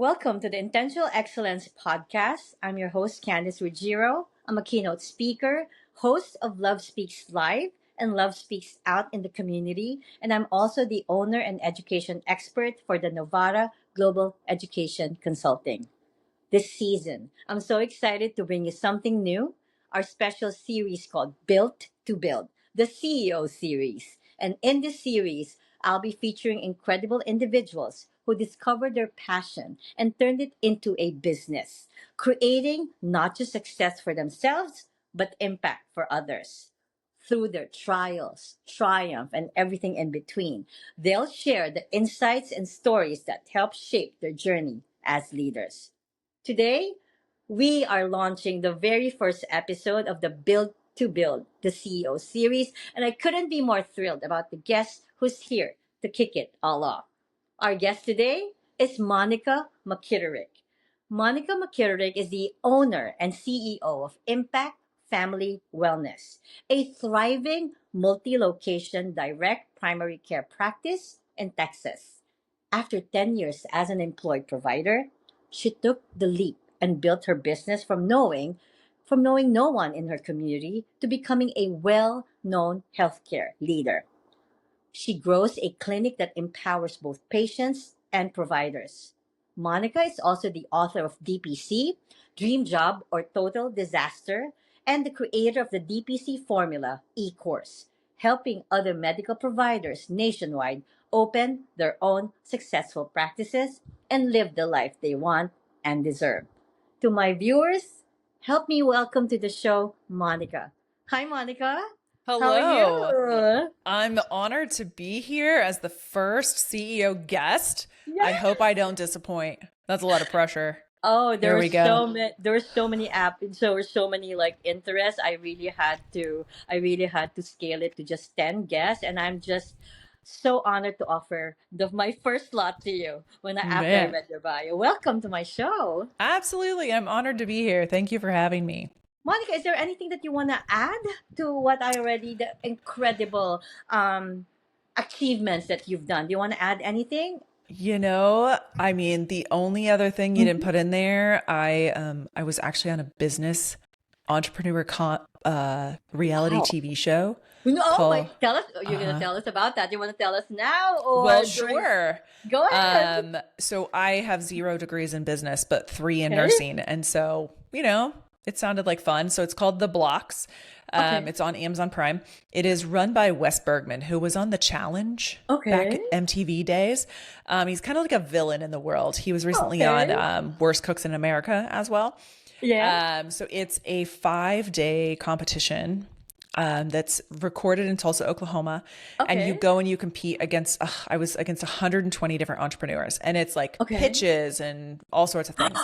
Welcome to the Intentional Excellence Podcast. I'm your host, Candice Ruggiero. I'm a keynote speaker, host of Love Speaks Live and Love Speaks Out in the community, and I'm also the owner and education expert for the Novara Global Education Consulting. This season, I'm so excited to bring you something new, our special series called Built to Build, the CEO series. And in this series, I'll be featuring incredible individuals who discovered their passion and turned it into a business, creating not just success for themselves, but impact for others. Through their trials, triumph, and everything in between, they'll share the insights and stories that help shape their journey as leaders. Today, we are launching the very first episode of the Build to Build, the CEO series, and I couldn't be more thrilled about the guest who's here to kick it all off. Our guest today is Monica McKitterick. Monica McKitterick is the owner and CEO of Impact Family Wellness, a thriving multi location direct primary care practice in Texas. After 10 years as an employed provider, she took the leap and built her business from knowing no one in her community to becoming a well-known healthcare leader. She grows a clinic that empowers both patients and providers. Monica is also the author of DPC, Dream Job or Total Disaster, and the creator of the DPC Formula e-course, helping other medical providers nationwide open their own successful practices and live the life they want and deserve. To my viewers, help me welcome to the show Monica. Hi, Monica. How are Hello. you? I'm honored to be here as the first CEO guest. I Yes. hope I don't disappoint. That's a lot of pressure. Oh, Here we go. there were so many so many like interests. I really had to scale it to just 10 guests, and I'm just so honored to offer my first slot to you after I Man, read your bio. Welcome to my show. absolutely. I'm honored to be here. Thank you for having me. Monica, is there anything that you want to add to the incredible achievements that you've done? Do you want to add anything? The only other thing you didn't Mhm. put in there, I was actually on a business entrepreneur reality Wow. TV show No, oh my, called tell us. You're going to uh tell us about that. You want to tell us now well, or during? sure. Go ahead. So I have 0 degrees in business, but 3 in Okay. nursing. And so, it sounded like fun. So it's called The Blocks. Okay. It's on Amazon Prime. It is run by Wes Bergman, who was on The Challenge back Okay. at MTV days. He's kind of like a villain in the world. He was recently on Okay. Worst Cooks in America as well. Yeah. So it's a 5-day competition that's recorded in Tulsa, Oklahoma. And you Okay. go and you compete against, I was against 120 different entrepreneurs. And it's like Okay. pitches and all sorts of things.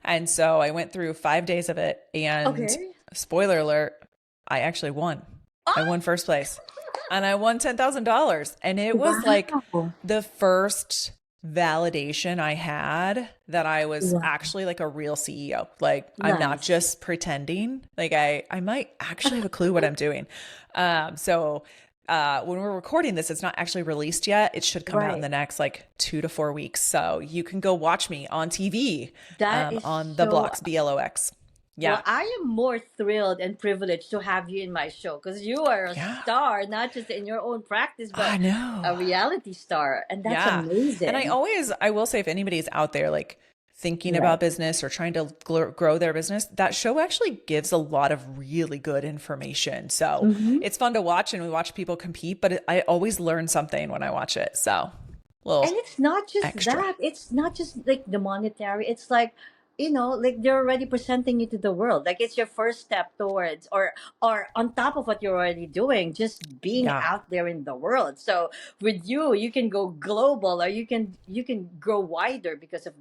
And so I went through 5 days of it. And Okay. spoiler alert, I actually won. I Ah! won first place and I won $10,000. And it was like Wow. the first validation I had that I was Wow. actually like a real CEO. Like I'm not Nice. just pretending. Like I might actually have a clue what I'm doing. When we're recording this, it's not actually released yet. It should come out in Right. the next like 2 to 4 weeks. So you can go watch me on TV, That is on the so. Blocks, BLOX. Well, Yeah. I am more thrilled and privileged to have you in my show because you are a Yeah. star, not just in your own practice, but I know. a reality star. And that's Yeah. And amazing. I will say, if anybody's out there like thinking Right. about business or trying to grow their business, that show actually gives a lot of really good information. So Hmm. it's fun to watch, and we watch people compete, but I always learn something when I watch it. So, And little it's not just extra. that. It's not just like the monetary. It's like, like they're already presenting you to the world. Like it's your first step towards or on top of what you're already doing, just being Yeah. out there in the world. So with you, you can go global or you can grow wider because of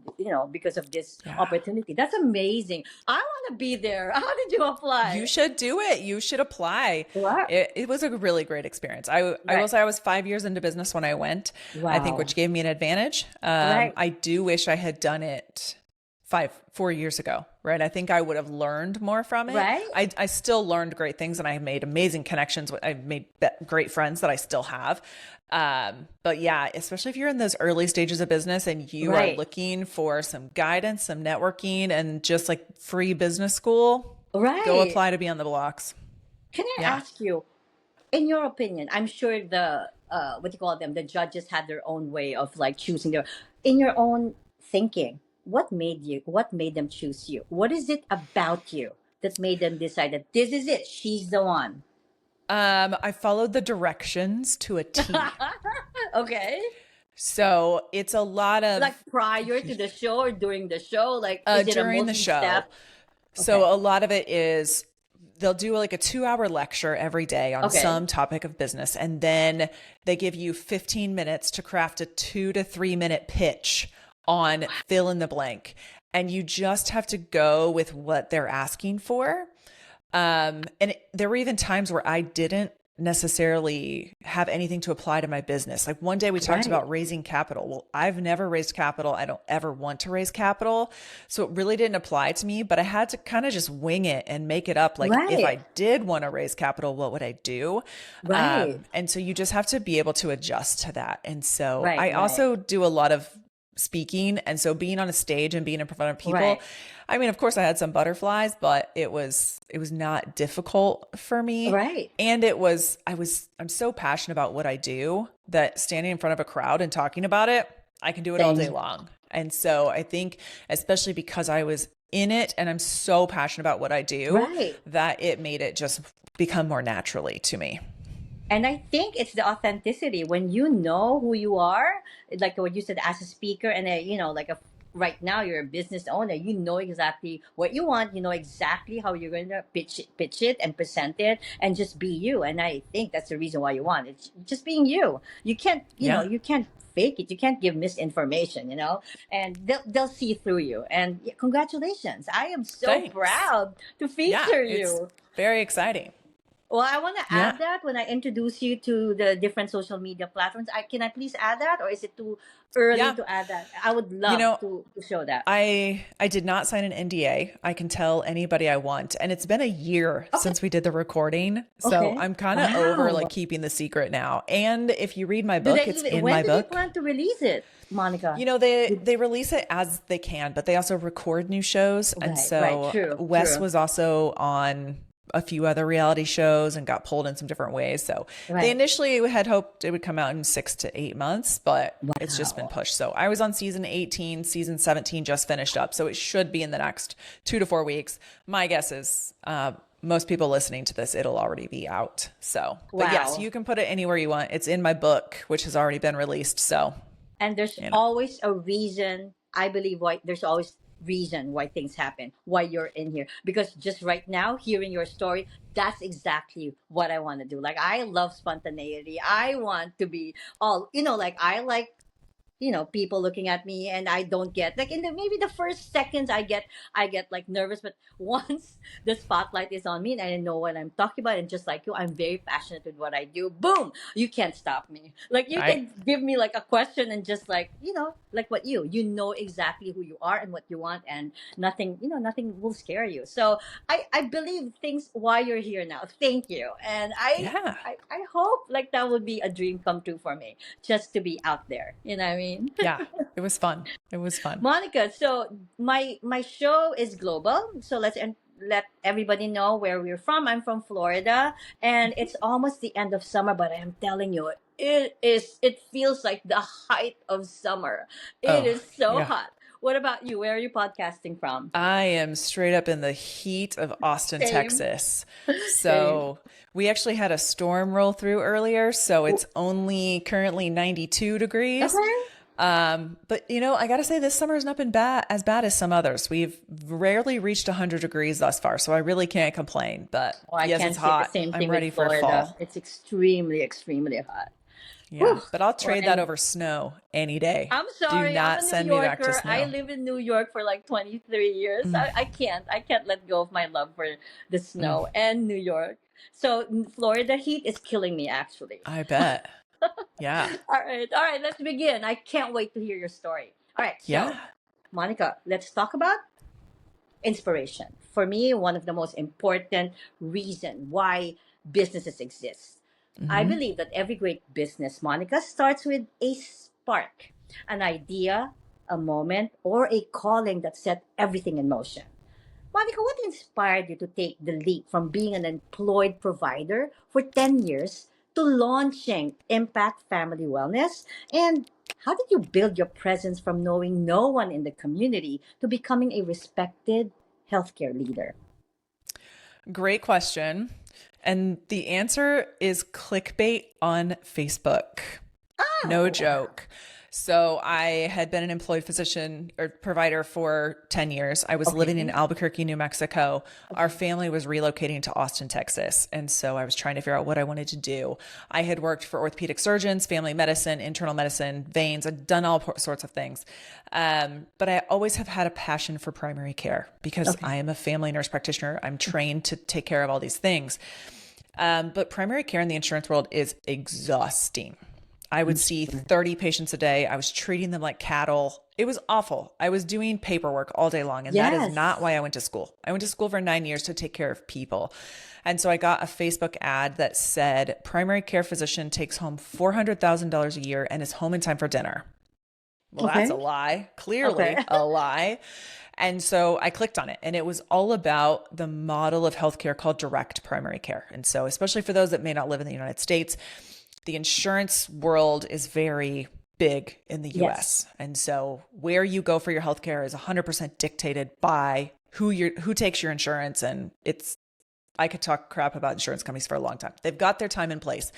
this Yeah. opportunity. That's amazing. I want to be there. How did you You apply? should do it. You should apply. What? It was a really great experience. I will Right. say I was 5 years into business when I went, I think, Wow. which gave me an advantage. Right. I do wish I had done it 4 years ago, right? I think I would have learned more from it. Right? I still learned great things, and I made amazing connections. I've made great friends that I still have. But yeah, especially if you're in those early stages of business and you are Right. looking for some guidance, some networking, and just like free business school, go Right. apply to be on the blocks. Can I Yeah. ask you, in your opinion, I'm sure the what do you call them, the judges had their own way of like choosing their, in your own thinking, what made them choose you? What is it about you that made them decide that this is it, she's the one? I followed the directions to a T. Okay. So it's a lot Like of prior to the show or during the show? Like, is it a during the multi-step? show. Okay. So a lot of it is they'll do like a 2 hour lecture every day on Okay. some topic of business. And then they give you 15 minutes to craft a 2 to 3 minute pitch on fill in the blank. And you just have to go with what they're asking for. There were even times where I didn't necessarily have anything to apply to my business. Like one day we talked Right. about raising capital. Well, I've never raised capital. I don't ever want to raise capital. So it really didn't apply to me, but I had to kind of just wing it and make it up. Like if Right. I did want to raise capital, what would I do? Right. And so you just have to be able to adjust to that. And so Right. I Right. also do a lot of speaking. And so being on a stage and being in front of people, Right. I mean, of course I had some butterflies, but it was not difficult for me. Right. And I'm so passionate about what I do that standing in front of a crowd and talking about it, I can do it all day Same. long. And so I think, especially because I was in it and I'm so passionate about what I do, Right. that it made it just become more naturally to me. And I think it's the authenticity when you know who you are, like what you said as a speaker, and like right now you're a business owner. You know exactly what you want. You know exactly how you're going to pitch it, and present it, and just be you. And I think that's the reason why you want it. It's just being you. You can't, Yeah. you can't fake it. You can't give misinformation. And they'll see through you. And yeah, congratulations! I am so Thanks. proud to Yeah. feature It's you. very exciting. Well, I want to Yeah. add that when I introduce you to the different social media platforms. Can I please add that, or is it too early Yeah. to add that? I would You love know, to show that. I did not sign an NDA. I can tell anybody I want. And it's been a year Okay. since we did the recording. So Okay. I'm kind of over Wow. like keeping the secret now. And if you read my Do book, they it's even? in When my do they book. plan to release it, Monica? They release it as they can, but they also record new shows. And Right. Right. so True. Wes True. was also on a few other reality shows and got pulled in some different ways. So they Right. initially had hoped it would come out in 6 to 8 months, but it's just been Wow. pushed. So I was on season 18, season 17 just finished up. So it should be in the next 2 to 4 weeks. My guess is, most people listening to this, it'll already be out. So, but yes, Wow. you can put it anywhere you want. It's in my book, which has already been released. So, And there's you know, always a reason. I believe why there's always reason why things happen, why you're in here, because just right now hearing your story, that's exactly what I want to do. Like, I love spontaneity. I want to be all, like, I like, people looking at me, and I don't get like, in the maybe the first seconds I get like nervous, but once the spotlight is on me and I know what I'm talking about, and just like you, I'm very passionate with what I do. Boom, you can't stop me. Like, you I, can give me like a question, and just like, like what you know exactly who you are and what you want, and nothing will scare you. So I believe things why you're here now. Thank you. And I yeah, I, I hope like that would be a dream come true for me, just to be out there. You know what I mean? yeah, it was fun. It was fun. Monica, so my show is global. So let everybody know where we're from. I'm from Florida, and it's almost the end of summer, but I am telling you, it feels like the height of summer. It Oh, is so yeah. hot. What about you? Where are you podcasting from? I am straight up in the heat of Austin, Same. Texas. Same. So we actually had a storm roll through earlier. So it's only currently 92 degrees. Okay. But I gotta say this summer has not been as bad as some others. We've rarely reached 100 degrees thus far, so I really can't complain. But Well, I yes, can it's say the hot. same I'm thing with ready for Florida. fall. It's extremely, extremely hot. Yeah, Whew. but I'll Well, trade that and over snow any day. I'm Do sorry, I'm not a New send me back to Yorker. I snow. lived in New York for like 23 years. Mm, I can't let go of my love for the mm, snow and New York. So Florida heat is killing me, actually. I bet. Yeah. All right, let's begin. I can't wait to hear your story. All right, so Yeah. Monica, let's talk about inspiration. For me, one of the most important reason why businesses exist. I Mm-hmm. believe that every great business, Monica, starts with a spark, an idea, a moment, or a calling that set everything in motion. Monica, what inspired you to take the leap from being an employed provider for 10 years to launching Impact Family Wellness? And how did you build your presence from knowing no one in the community to becoming a respected healthcare leader? Great question. And the answer is clickbait on Facebook. No Oh, wow. joke. So I had been an employed physician or provider for 10 years. I was living in Okay. Albuquerque, New Mexico. Our Okay. family was relocating to Austin, Texas. And so I was trying to figure out what I wanted to do. I had worked for orthopedic surgeons, family medicine, internal medicine, veins. I'd done all sorts of things. But I always have had a passion for primary care because Okay. I am a family nurse practitioner. I'm trained to take care of all these things. But primary care in the insurance world is exhausting. I would see 30 patients a day. I was treating them like cattle. It was awful. I was doing paperwork all day long. And that is not Yes. why I went to school. I went to school for 9 years to take care of people. And so I got a Facebook ad that said, primary care physician takes home $400,000 a year and is home in time for dinner. Well, that's Okay. a lie. Okay. Clearly a lie. And so I clicked on it, and it was all about the model of healthcare called direct primary care. And so, especially for those that may not live in the United States, the insurance world is very big in the Yes. US. And so where you go for your healthcare is 100% dictated by who takes your insurance. And I could talk crap about insurance companies for a long time. They've got their time in place.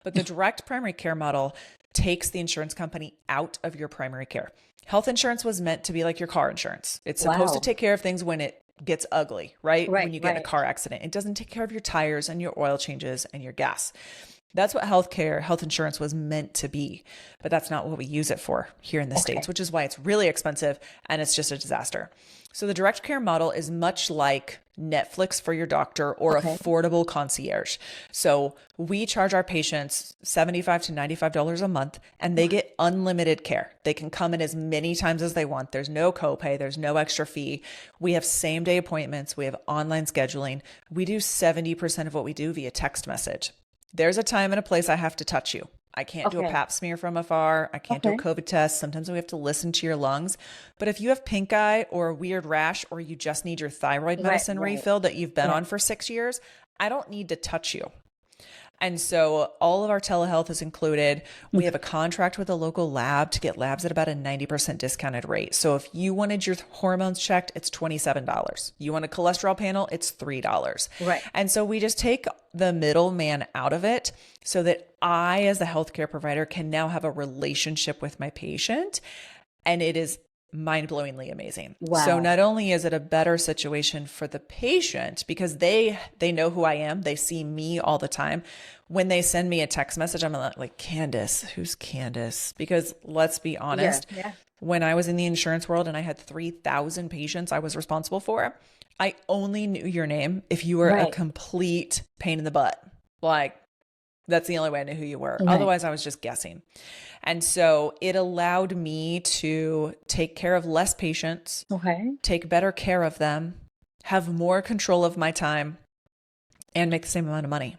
But the direct primary care model takes the insurance company out of your primary care. Health insurance was meant to be like your car insurance. It's supposed to Wow. take care of things when it gets ugly, right? When Right, you get in a right. car accident. It doesn't take care of your tires and your oil changes and your gas. That's what health insurance was meant to be. But that's not what we use it for here in the States, Okay. which is why it's really expensive and it's just a disaster. So the direct care model is much like Netflix for your doctor or Okay. affordable concierge. So we charge our patients $75 to $95 a month and they get unlimited care. They can come in as many times as they want. There's no copay. There's no extra fee. We have same day appointments. We have online scheduling. We do 70% of what we do via text message. There's a time and a place I have to touch you. I can't do a Okay. pap smear from afar. I can't do a Okay. COVID test. Sometimes we have to listen to your lungs. But if you have pink eye or a weird rash, or you just need your thyroid Right, medicine right, refilled that you've been right. on for 6 years, I don't need to touch you. And so all of our telehealth is included. We have a contract with a local lab to get labs at about a 90% discounted rate. So if you wanted your hormones checked, it's $27. You want a cholesterol panel, it's $3. Right. And so we just take the middleman out of it so that I, as the healthcare provider, can now have a relationship with my patient. And it is mind-blowingly amazing. So Wow. not only is it a better situation for the patient because they know who I am, they see me all the time. When they send me a text message, I'm like, Candice, who's Candice? Because let's be Yeah. honest, Yeah. when I was in the insurance world and I had 3,000 patients I was responsible for, I only knew your name if you were a Right. complete pain in the butt. Like, that's the only way I knew who you were. Right. Otherwise, I was just guessing. And so it allowed me to take care of less patients, Okay. take better care of them, have more control of my time, and make the same amount of money.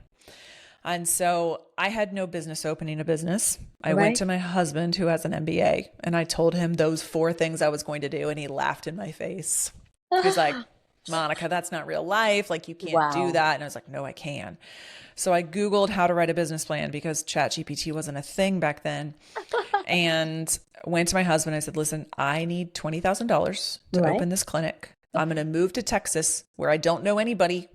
And so I had no business opening a business. I went Right. to my husband who has an MBA and I told him those 4 things I was going to do. And he laughed in my face. He's like, Monica, that's not real life. Like, you can't do Wow. that. And I was like, no, I can. So I Googled how to write a business plan because ChatGPT wasn't a thing back then. And went to my husband. I said, listen, I need $20,000 to Right. open this clinic. I'm going to move to Texas where I don't know anybody.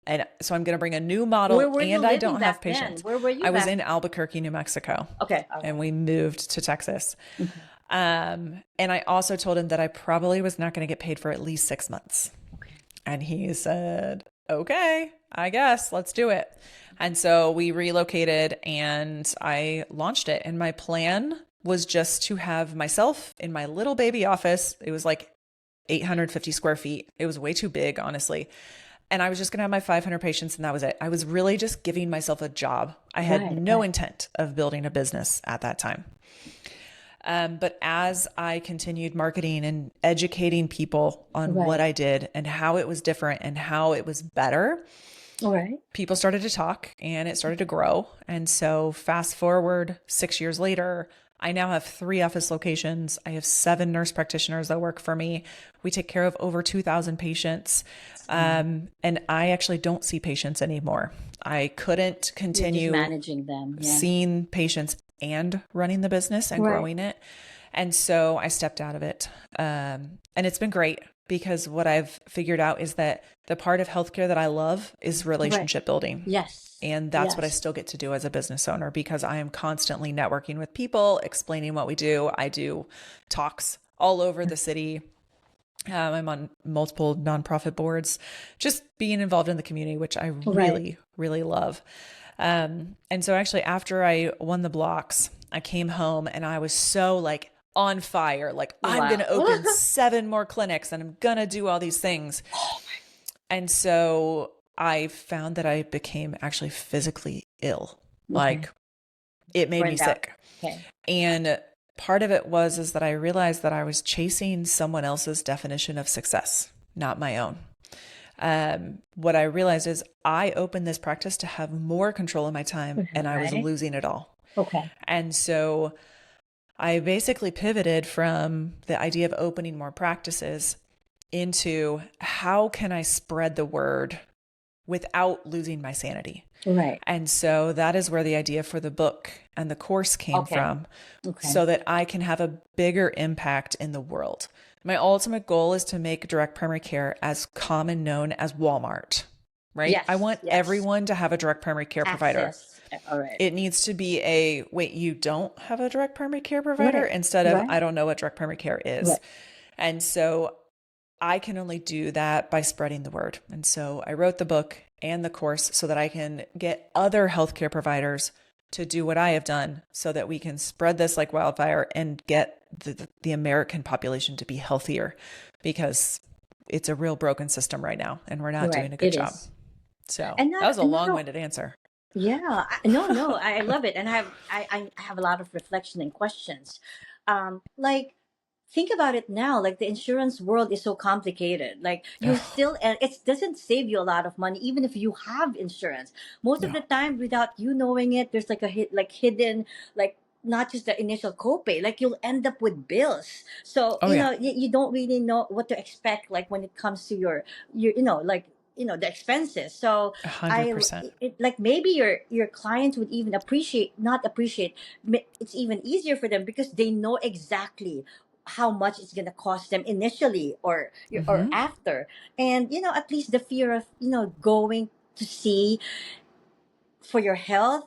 And so I'm going to bring a new model Where were you and I living don't have back then? patients. Where were you I was back? in Albuquerque, New Mexico, Okay. Okay. and we moved to Texas. Mhm. And I also told him that I probably was not going to get paid for at least 6 months. Okay. And he said, okay, I guess let's do it. And so we relocated and I launched it. And my plan was just to have myself in my little baby office. It was like 850 square feet. It was way too big, honestly. And I was just going to have my 500 patients and that was it. I was really just giving myself a job. I had Right. no Right. intent of building a business at that time. But as I continued marketing and educating people on Right. what I did and how it was different and how it was better, All right. people started to talk and it started to grow. And so fast forward 6 years later, I now have 3 office locations. I have 7 nurse practitioners that work for me. We take care of over 2,000 patients. And I actually don't see patients anymore. I couldn't You're just continue managing them. Yeah. seeing patients and running the business and Right. growing it. And so I stepped out of it. And it's been great because what I've figured out is that the part of healthcare that I love is relationship building. Yes. And that's what I Yes. still get to do as a business owner because I am constantly networking with people, explaining what we do. I do talks all over the city. I'm on multiple nonprofit boards, just being involved in the community, which I really, really love. And so actually after I won the blocks, I came home and I was so like on fire. Like I'm going to open 7 more clinics and I'm going to do all these things. And so I found that I became actually physically ill. Like it made me sick. Okay. And part of it is that I realized that I was chasing someone else's definition of success, not my own. What I realized is I opened this practice to have more control of my time and I was losing it all. Okay. And so I basically pivoted from the idea of opening more practices into how can I spread the word without losing my sanity? Right. And so that is where the idea for the book and the course came from, so that I can have a bigger impact in the world. My ultimate goal is to make direct primary care as common known as Walmart, right? Yes, I want everyone to have a direct primary care provider. All right. It needs to be wait, you don't have a direct primary care provider instead of, I don't know what direct primary care is. Right. And so I can only do that by spreading the word. And so I wrote the book and the course so that I can get other healthcare providers to do what I have done so that we can spread this like wildfire and get the American population to be healthier, because it's a real broken system right now and we're not doing a good job. So that was a long-winded answer. Yeah, no, I love it. And I have a lot of reflection and questions. Like, think about it now, like the insurance world is so complicated. Like you still, and it doesn't save you a lot of money, even if you have insurance. Most of the time, without you knowing it, there's like hidden, like not just the initial copay, like you'll end up with bills. So, you don't really know what to expect, like when it comes to your the expenses. So 100%. like maybe your clients would even not appreciate, it's even easier for them because they know exactly how much it's going to cost them initially or after. And at least the fear of going to see for your health,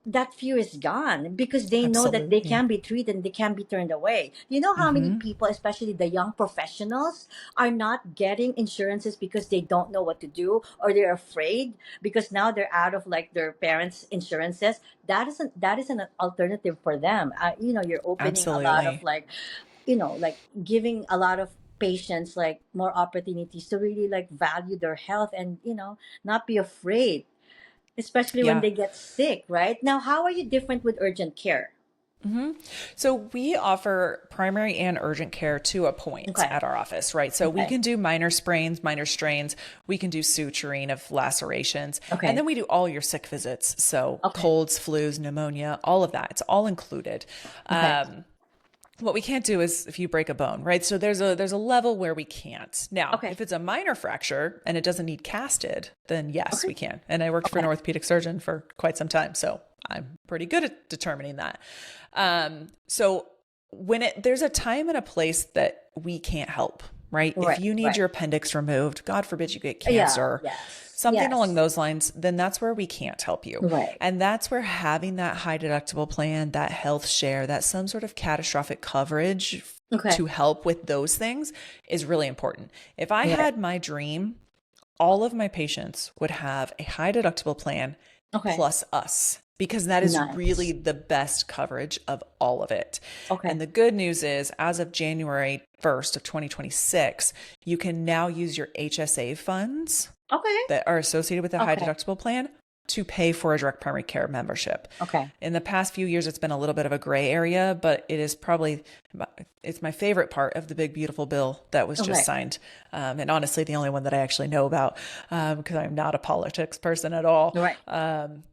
that fear is gone because they know that they can be treated and they can be turned away. You know how many people, especially the young professionals, are not getting insurances because they don't know what to do, or they're afraid because now they're out of like their parents' insurances. That is an alternative for them. You're opening a lot of like giving a lot of patients like more opportunities to really like value their health and not be afraid, especially when they get sick. Right now, how are you different with urgent care? So we offer primary and urgent care to a point at our office, right? So we can do minor sprains, minor strains. We can do suturing of lacerations. And then we do all your sick visits. So colds, flus, pneumonia, all of that. It's all included. What we can't do is if you break a bone, right? So there's a level where we can't. Now, if it's a minor fracture and it doesn't need casted, then yes, we can. And I worked for an orthopedic surgeon for quite some time, so I'm pretty good at determining that. So when there's a time and a place that we can't help, right? If you need your appendix removed, God forbid you get cancer, something along those lines, then that's where we can't help you. And that's where having that high deductible plan, that health share, that some sort of catastrophic coverage to help with those things is really important. If I had my dream, all of my patients would have a high deductible plan plus us, because that is really the best coverage of all of it. And the good news is, as of January 1st of 2026, you can now use your HSA funds that are associated with the high deductible plan to pay for a direct primary care membership. Okay. In the past few years, it's been a little bit of a gray area, but it is probably, it's my favorite part of the big, beautiful bill that was just Okay. signed. And honestly, the only one that I actually know about, because I'm not a politics person at all. Right.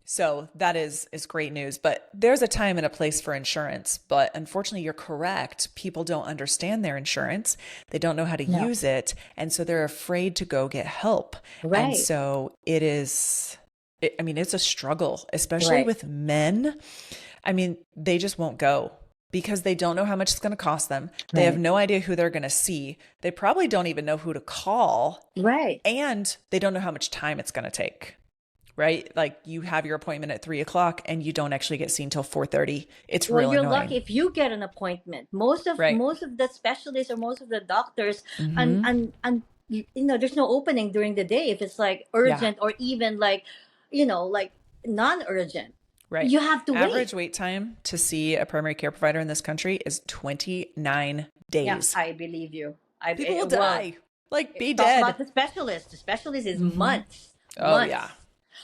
So that is great news, but there's a time and a place for insurance. But unfortunately, you're correct. People don't understand their insurance. They don't know how to No. use it. And so they're afraid to go get help. And Right. so I mean, it's a struggle, especially Right. with men. I mean, they just won't go because they don't know how much it's going to cost them. They have Right. no idea who they're going to see. They probably don't even know who to call, Right. and they don't know how much time it's going to take. Right? Like you have your appointment at 3 o'clock and you don't actually get seen till 4:30. It's Well, real you're lucky annoying. if you get an appointment. Most of Right. the specialists or most of the doctors, and Mm-hmm. there's no opening during the day if it's like Yeah. urgent or even like, like non-urgent. Right. You have to wait. Average wait time to see a primary care provider in this country is 29 Yeah, days. I believe you. People will Well, die, like be talk dead. about the specialist. The specialist is Mm-hmm. months, Oh, yeah. months.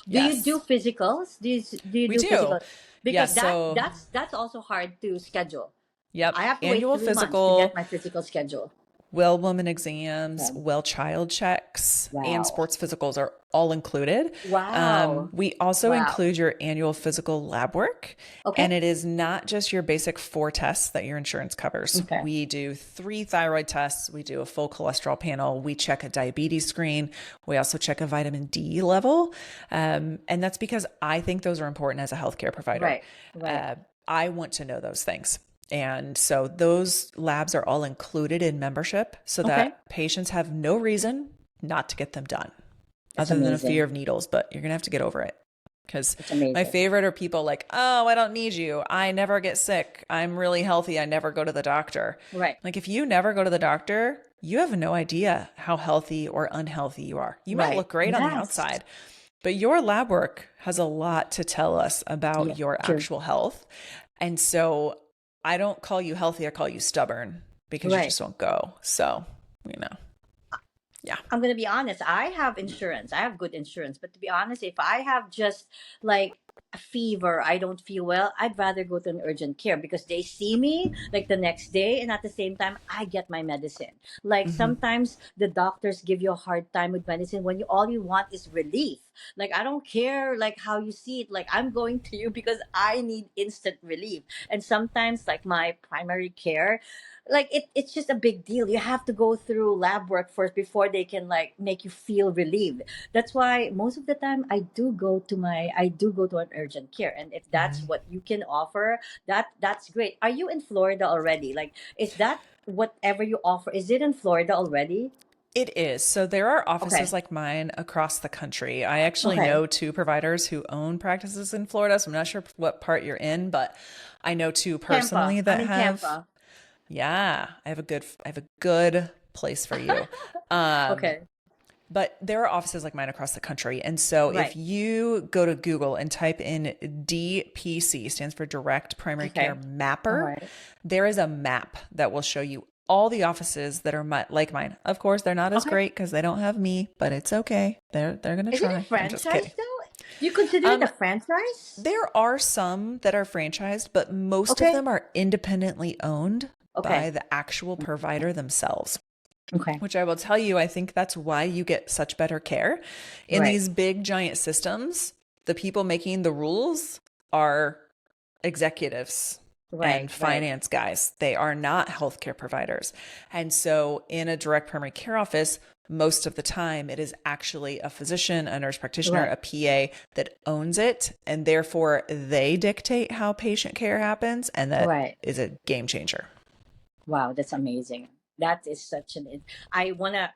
Do you Yes, do physicals? Do you we do do. physical? Yeah. Because So, that's also hard to schedule. yep. I have to wait Annual 3 months to get physical, my physical schedule. well woman exams, Yeah. well child checks, and Wow. sports physicals are all included. Wow. We also Wow. include your annual physical lab work, and Okay. it is not just your basic 4 tests that your insurance covers. Okay. We do 3 thyroid tests, we do a full cholesterol panel, we check a diabetes screen, we also check a vitamin D level, and that's because I think those are important as a healthcare provider. Right. Right. I want to know those things. And so those labs are all included in membership so Okay. that patients have no reason not to get them done That's other than a amazing. fear of needles, but you're going to have to get over it. Because It's my amazing. favorite are people like, oh, I don't need you. I never get sick. I'm really healthy. I never go to the doctor. Right. Like if you never go to the doctor, you have no idea how healthy or unhealthy you are. You might Right. look great on the Yes. outside, but your lab work has a lot to tell us about Yeah. your True. actual health. And so I don't call you healthy, I call you stubborn because you Right. just won't go. So, yeah. I'm gonna be honest. I have insurance. I have good insurance. But to be honest, if I have just like a fever, I don't feel well, I'd rather go to an urgent care because they see me like the next day, and at the same time, I get my medicine. Like Hmm. sometimes the doctors give you a hard time with medicine when all you want is relief. Like I don't care like how you see it. Like I'm going to you because I need instant relief. And sometimes like my primary care, like it's just a big deal. You have to go through lab work first before they can like make you feel relieved. That's why most of the time I do go to an urgent care. And if that's Hmm. what you can offer, that's great. Are you in Florida already? Like is that whatever you offer, is it in Florida already? It is. So there are offices Okay. like mine across the country. I actually Okay. know 2 providers who own practices in Florida. So I'm not sure what part you're in, but I know 2 Tampa. personally I'm that in have. Tampa. Yeah, I have a good place for you. Um, Okay. but there are offices like mine across the country. And so if Right. you go to Google and type in DPC, stands for Direct Primary Care Okay. All Mapper, right. there is a map that will show you all the offices that are like mine. Of course, they're not as Okay. great because they don't have me, but it's okay. They're gonna Is it a try. I'm just franchise kidding. though? You consider it a Um, franchise? there are some that are franchised, but most of Okay. them are independently owned by Okay. the actual provider themselves, Okay. which I will tell you, I think that's why you get such better care. In Right. these big giant systems, the people making the rules are executives and Right. Right. finance guys. They are not healthcare providers. And so in a direct primary care office, most of the time it is actually a physician, a nurse practitioner, Right. a PA that owns it. And therefore they dictate how patient care happens. And that Right. is a game changer. Wow, that's amazing. That is such an. I wanna.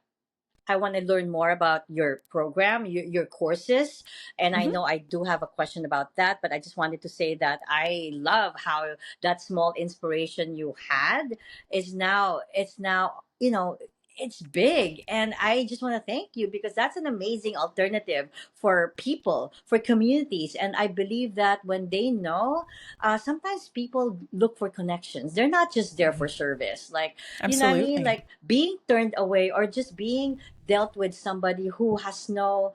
I want to learn more about your program, your courses. And I Mhm. know I do have a question about that, but I just wanted to say that I love how that small inspiration you had it's now, it's big. And I just want to thank you because that's an amazing alternative for people, for communities. And I believe that when they know, sometimes people look for connections. They're not just there for service. Like, you know what I mean? Absolutely. Like being turned away or just being dealt with somebody who has no,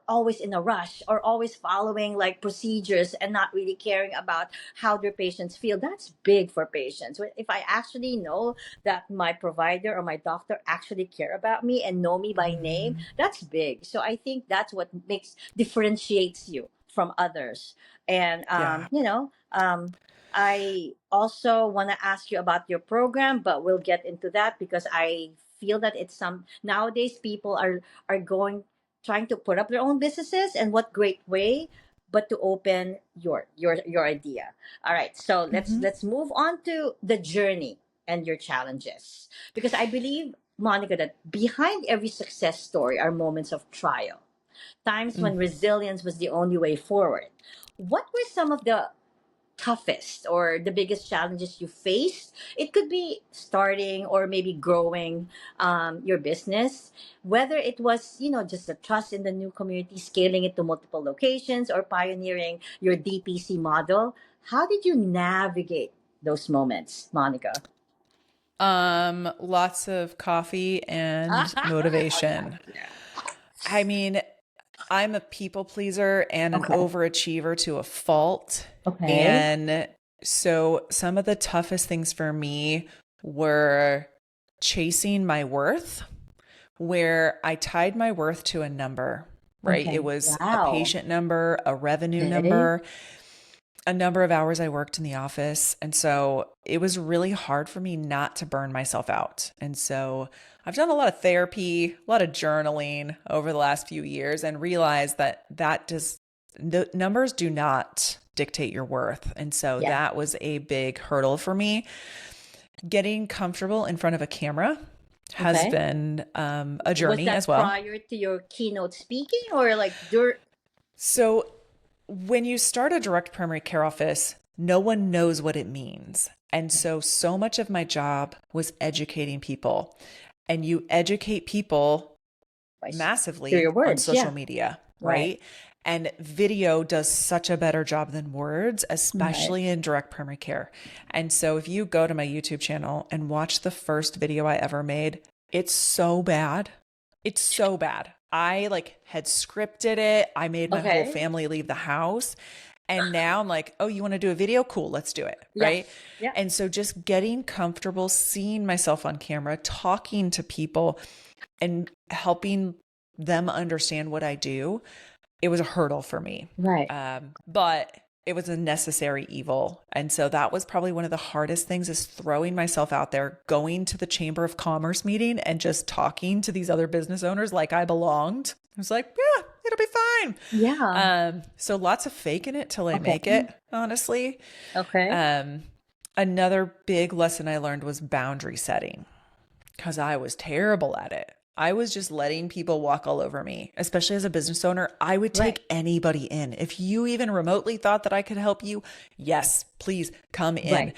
always in a rush or always following like procedures and not really caring about how their patients feel. That's big for patients. If I actually know that my provider or my doctor actually care about me and know me by name, Mhm. that's big. So I think that's what differentiates you from others. And Yeah. I also want to ask you about your program, but we'll get into that because I feel that it's some nowadays people are going trying to put up their own businesses, and what great way but to open your idea. All right, so Mhm. let's move on to the journey and your challenges, because I believe, Monica, that behind every success story are moments of trial, times Mm. when resilience was the only way forward. What were some of the toughest or the biggest challenges you faced? It could be starting or maybe growing your business, whether it was, just the trust in the new community, scaling it to multiple locations, or pioneering your DPC model. How did you navigate those moments, Monica? Lots of coffee and motivation. Yeah. I mean, I'm a people pleaser and an Okay. overachiever to a fault. Okay. And so some of the toughest things for me were chasing my worth, where I tied my worth to a number, right? It Okay. was a Wow. patient number, a revenue Okay. number, a number of hours I worked in the office. And so it was really hard for me not to burn myself out. And so I've done a lot of therapy, a lot of journaling over the last few years, and realized that the numbers do not dictate your worth. And so Yeah. that was a big hurdle for me. Getting comfortable in front of a camera has Okay. been a Was journey as that well. prior to your keynote speaking or like during? So when you start a direct primary care office, no one knows what it means. And so much of my job was educating people. And you educate people Through massively your on words? social Yeah. media, Right. right? And video does such a better job than words, Right. especially in direct primary care. And so if you go to my YouTube channel and watch the first video I ever made, it's so bad. It's so bad. I like had scripted it. I made my whole Okay. family leave the house. And now I'm like, oh, you want to do a video? Cool, let's do it. Right. Yes. Yeah. And so just getting comfortable seeing myself on camera, talking to people and helping them understand what I do, it was a hurdle for me. Right. But it was a necessary evil. And so that was probably one of the hardest things, is throwing myself out there, going to the Chamber of Commerce meeting and just talking to these other business owners like I belonged. I was like, yeah, it'll be fine. Yeah. So lots of faking it till I Okay. make it, honestly. Okay. Um, Another big lesson I learned was boundary setting, because I was terrible at it. I was just letting people walk all over me, especially as a business owner. I would Right. take anybody in. If you even remotely thought that I could help you, yes, please come in. Right.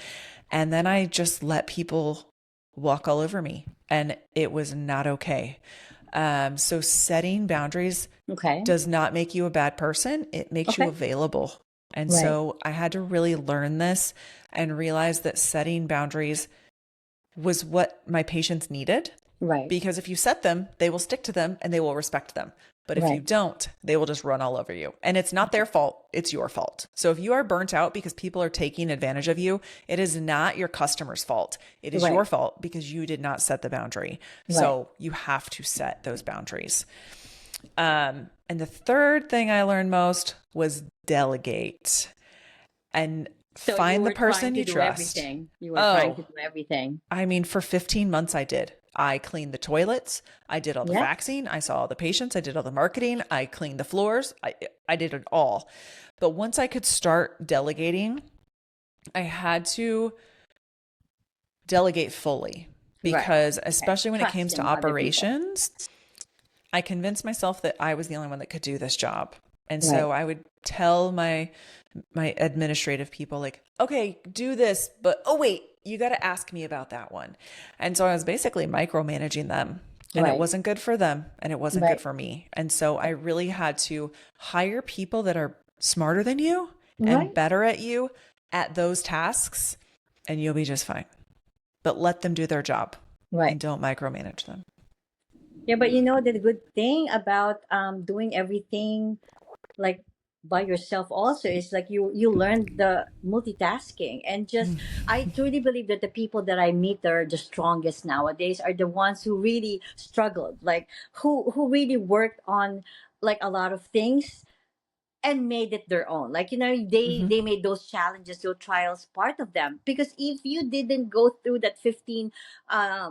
And then I just let people walk all over me, and it was not okay. So setting boundaries Okay. does not make you a bad person. It makes you Okay. available. And Right. so I had to really learn this and realize that setting boundaries was what my patients needed, Right. because if you set them, they will stick to them and they will respect them. But if you Right. don't, they will just run all over you. And it's not their fault, it's your fault. So if you are burnt out because people are taking advantage of you, it is not your customer's fault. It is Right. your fault because you did not set the boundary. Right. So you have to set those boundaries. And the third thing I learned most was delegate and So you find the were trying person to you do trust. everything. You were trying to Oh, do everything. I mean, for 15 months, I did. I cleaned the toilets. I did all the Yeah. faxing. I saw all the patients. I did all the marketing. I cleaned the floors. I did it all. But once I could start delegating, I had to delegate fully, Right. because Okay. especially when it came to Trusting other people. operations, I convinced myself that I was the only one that could do this job. And Right. so I would tell my administrative people, like, okay, do this, but oh wait, you got to ask me about that one. And so I was basically micromanaging them, and it Right. wasn't good for them and it wasn't good Right. for me. And so I really had to hire people that are smarter than you and Right. better at you at those tasks, and you'll be just fine. But let them do their job Right. and don't micromanage them. Yeah, but the good thing about doing everything like by yourself also is like you learn the multitasking. And just I truly believe that the people that I meet that are the strongest nowadays are the ones who really struggled, like who really worked on like a lot of things and made it their own. Like Mm-hmm. they made those challenges, those trials part of them. Because if you didn't go through that 15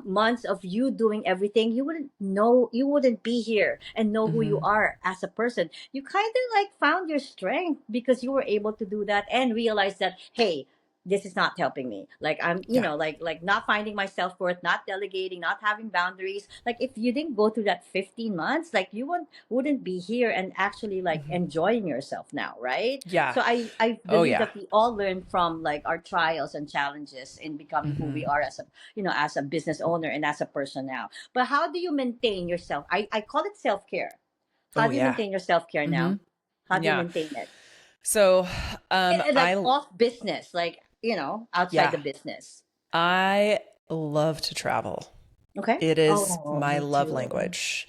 months of you doing everything, you wouldn't be here and know who you Mm-hmm. are as a person. You kind of like found your strength because you were able to do that and realize that, hey, this is not helping me. Like I'm, Yeah. like not finding my self-worth, not delegating, not having boundaries. Like if you didn't go through that 15 months, like you wouldn't be here and actually like Mm-hmm. enjoying yourself now, right? Yeah. So I Oh believe yeah. that we all learn from like our trials and challenges in becoming who we Mm-hmm. are as a as a business owner and as a person now. But how do you maintain yourself? I call it self-care. How Oh do you yeah. maintain your self-care Mm-hmm. now? How do you Yeah. maintain it? So, And like I off business, like outside the yeah, business. I love to travel. Okay. It is Oh, my me love too. language.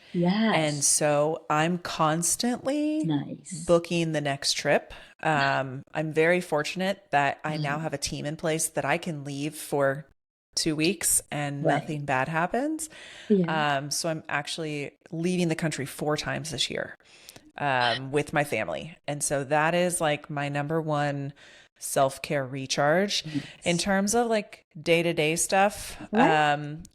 And Yes. so I'm constantly Nice. booking the next trip. I'm very fortunate that I now Mhm. have a team in place that I can leave for 2 weeks and Right. nothing bad happens. Yeah. So I'm actually leaving the country 4 times this year with my family. And so that is like my number one self care recharge. In Yes. terms of like day to day stuff, Right.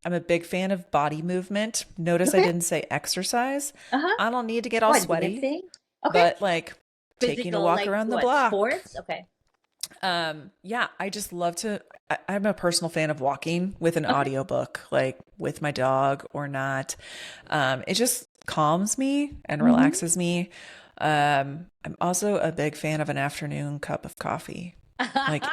I'm a big fan of body movement. Notice I Okay. didn't say exercise. Uh-huh. I don't need to get all What sweaty, lifting? Okay. but like taking a Physical, walk like around the what? block. Sports? Okay. Yeah, I just love to. I'm a personal fan of walking with an Okay. audiobook, like with my dog or not. It just calms me and Mm-hmm. relaxes me. I'm also a big fan of an afternoon cup of coffee. Like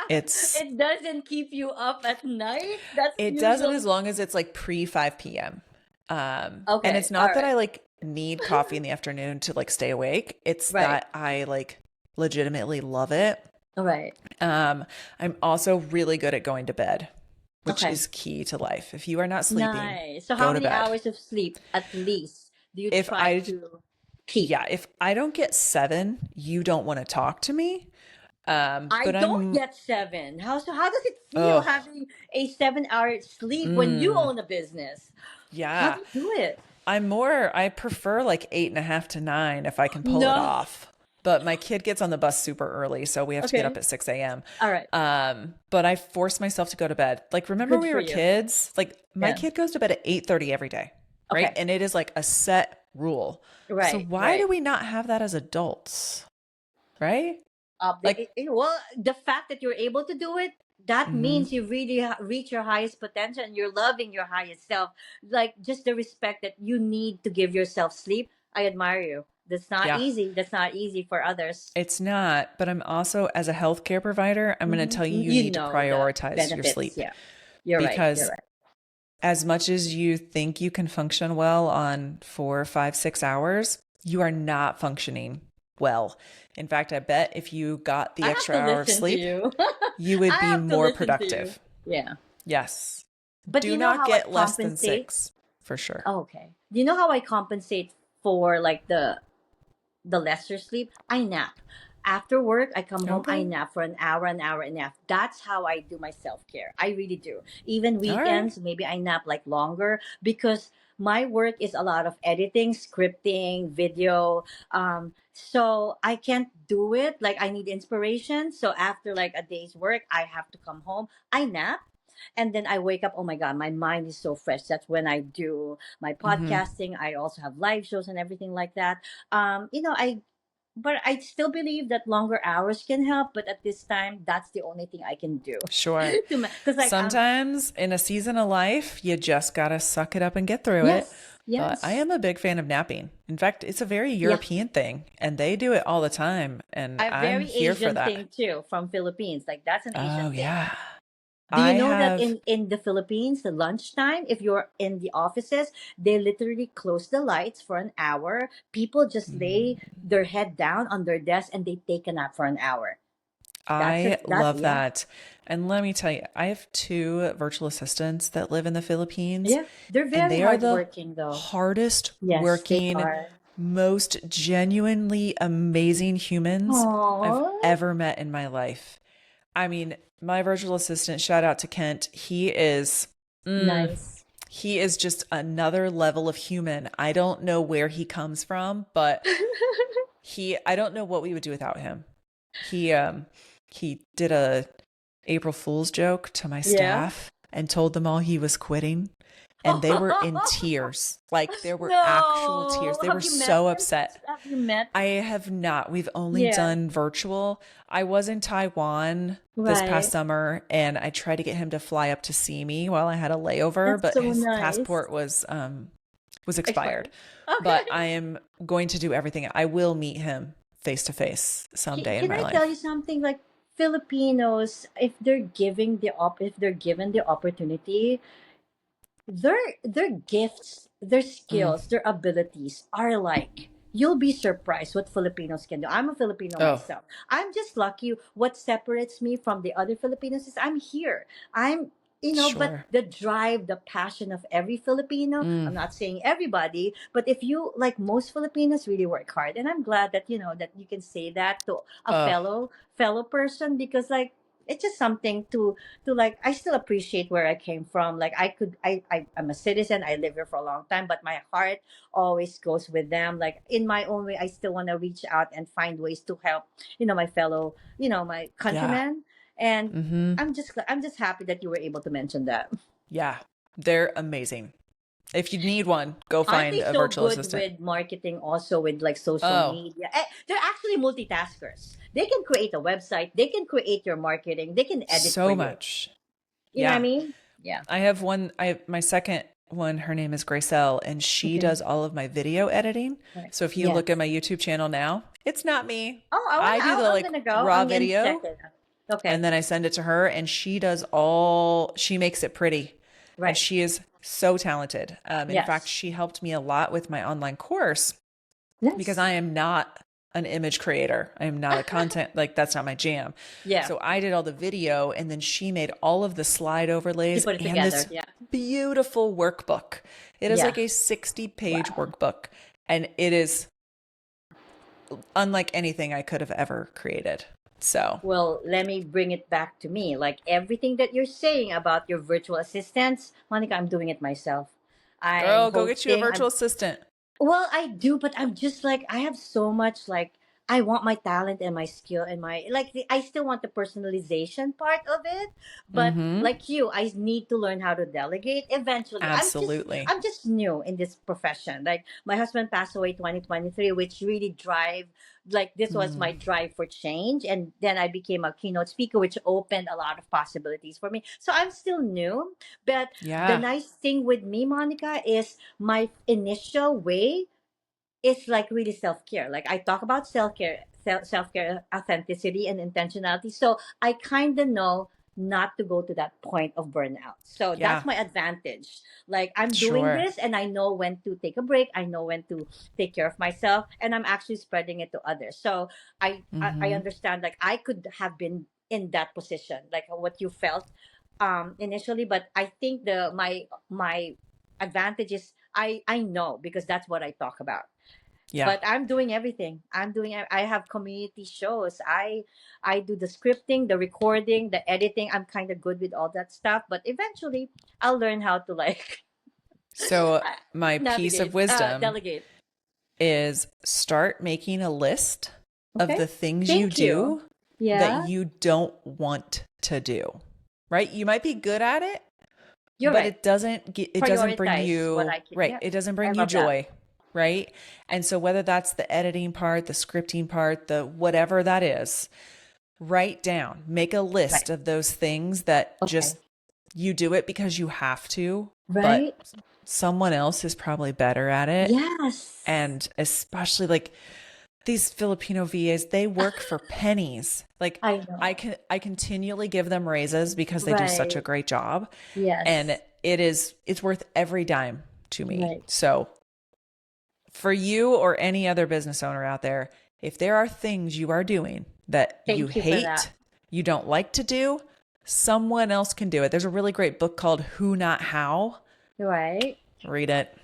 It doesn't keep you up at night. That's it doesn't usually as long as it's like pre 5 p.m. And it's okay. All not that right. I like need coffee in the afternoon to like stay awake. It's Right. that I like legitimately love it. All right. Um, I'm also really good at going to bed, which Okay. is key to life. If you are not sleeping, Nice. So how go to many bed. hours of sleep at least do you If try I, to keep? yeah, if I don't get 7, you don't want to talk to me. I But don't I'm, get 7. How does it feel oh, having a 7-hour sleep when you mm, own a business? How yeah. do you do it? I prefer like 8.5 to 9 if I can pull it No. off. But my kid gets on the bus super early, so we have to get up Okay. at 6 a.m. All right. But I force myself to go to bed. Like, remember Good we for were you. kids? Like, my Yeah. kid goes to bed at 8:30 every day, right? Okay. And it is like a set rule. So Right. why do Right. we not have that as adults, right? Like, Well, the fact that you're able to do it, that mhm, means you really reach your highest potential and you're loving your highest self. Like just the respect that you need to give yourself sleep. I admire you. That's not yeah, easy. That's not easy for others. it's not. But I'm also, as a healthcare provider, I'm going to tell you You need to know the prioritize your benefits. sleep Yeah. You're right. You're because right. as much as you think you can function well on 4, 5, 6 hours, you are not functioning well. In fact, I bet if you got I the have extra to hour of listen to sleep, you. you would I be have to more listen to you. productive. Yeah. Yes. But Do you know not how I get less than compensate? 6 for sure. Oh, okay. Do you know how I compensate for like the lesser sleep? I nap. After work, I come home, I Okay. nap for an hour and a half. That's how I do my self care. I really do. Even All right. weekends, maybe I nap like longer because my work is a lot of editing, scripting, video. So I can't do it. Like I need inspiration. So after like a day's work, I have to come home. I nap. And then I wake up, oh my God, my mind is so fresh. That's when I do my Mm-hmm. podcasting. I also have live shows and everything like that. I but I still believe that longer hours can help. But at this time, that's the only thing I can do. Sure. Because like Sometimes in a season of life, you just got to suck it up and get through it. yes, But I yes, am a big fan of napping. In fact, it's a very yeah. European thing, and they do it all the time. And A I'm very here for Asian that. thing too from Philippines. Like that's an Oh, Asian thing. yeah. Do you I know that have, in the Philippines, the lunchtime, if you're in the offices, they literally close the lights for an hour. People just lay mm, their head down on their desk and they take a nap for an hour. I love yeah. that. And let me tell you, I have two virtual assistants that live in the Philippines, Yeah. They're and very they are the hardworking though. hardest Yes, they working, are. most genuinely amazing humans I've Oh, ever met in my life. I mean, my virtual assistant, shout out to Kent, mm, nice. he is just another level of human. I don't know where he comes from, but I don't know what we would do without him. He did a April Fool's joke to my Yeah. staff and told them all he was quitting, and they were in tears. Like there were actual tears. No. They were Have you met so him? upset. Have you met? I have not. We've only Yeah. done virtual. I was in Taiwan this past Right. summer and I tried to get him to fly up to see me while I had a layover, That's but so his nice. passport was expired. Expired. But Okay. I am going to do everything. I will meet him face to face someday in Can my I tell you life. something? Like Filipinos, if they're given the opportunity, their gifts, their Mm. skills, their abilities are like you'll be surprised what Filipinos can do. I'm a Filipino Oh, myself. I'm just lucky. What separates me from the other Filipinos is I'm here. I'm but sure. the drive, the passion of every Filipino, Mm. I'm not saying everybody, but if you like most Filipinos really work hard. And I'm glad that that you can say that to a Oh, fellow person because like it's just something to like I still appreciate where I came from. Like I'm a citizen. I live here for a long time, but my heart always goes with them. Like in my own way, I still want to reach out and find ways to help, my fellow, my yeah. countrymen. And Mm-hmm. I'm just happy that you were able to mention that. Yeah. They're amazing. If you need one, go Aren't find they a so virtual good assistant. with marketing also with like social Oh, media? They're actually multitaskers. They can create a website, they can create your marketing, they can edit for so you. much. You know what I Yeah. mean? Yeah. I have one, my second one, her name is Gracelle, and she Okay. does all of my video editing. Right. So if you Yeah. look at my YouTube channel now, it's not me. Oh, I do the I'm like gonna go. raw I'm gonna check video it out. Okay. and then I send it to her and she makes it pretty. And Right. she is so talented. In fact, Yes. she helped me a lot with my online course because Yes. I am not an image creator. I am not a content, like that's not my jam. Yeah. So I did all the video and then she made all of the slide She overlays put it and together. this Yeah. beautiful workbook. It is Yeah. like a 60-page Wow. workbook and it is unlike anything I could have ever created. So, Well, let me bring it back to me. Like everything that you're saying about your virtual assistants, Monica, I'm doing it myself. I'm girl, go get you a hosting. virtual assistant. Well, I do, but I'm just like I have so much like I want my talent and my skill and my I still want the personalization part of it, but Mhm. like you, I need to learn how to delegate eventually. Absolutely. I'm just new in this profession. Like my husband passed away 2023, which really this was my Mm. drive for change, and then I became a keynote speaker which opened a lot of possibilities for me. So I'm still new, but the Yeah. nice thing with me, Monica, is my initial way is like really self-care. Like I talk about self-care, self-care, authenticity and intentionality. So I kind of know not to go to that point of burnout. So that's Yeah. my advantage. Like I'm doing Sure. this and I know when to take a break. I know when to take care of myself and I'm actually spreading it to others. So I Mhm. understand like I could have been in that position, like what you felt initially, but I think my advantage is I know because that's what I talk about, Yeah. but I'm doing everything. I have community shows. I do the scripting, the recording, the editing. I'm kind of good with all that stuff, but eventually I'll learn how to like So my piece of navigate, wisdom delegate. is start making a list of Okay? the things you Thank you. do that Yeah. you don't want to do. Right? You might be good at it, You're but right. it doesn't bring Prioritize what you I can. right. Yeah. It doesn't I bring you love that. joy, right? And so whether that's the editing part, the scripting part, the whatever that is, write down, make a Right. list of those things that Okay. just you do it because you have to, but Right? someone else is probably better at it. Yes. And especially like these Filipino VAs, they work for pennies. Like I know. I continually give them raises because they do such a Right. great job. And Yes. it's worth every dime to me. Right. So for you or any other business owner out there, if there are things you are doing that you Thank you for that. hate you don't like to do, someone else can do it. There's a really great book called Who Not How. Right. Read it.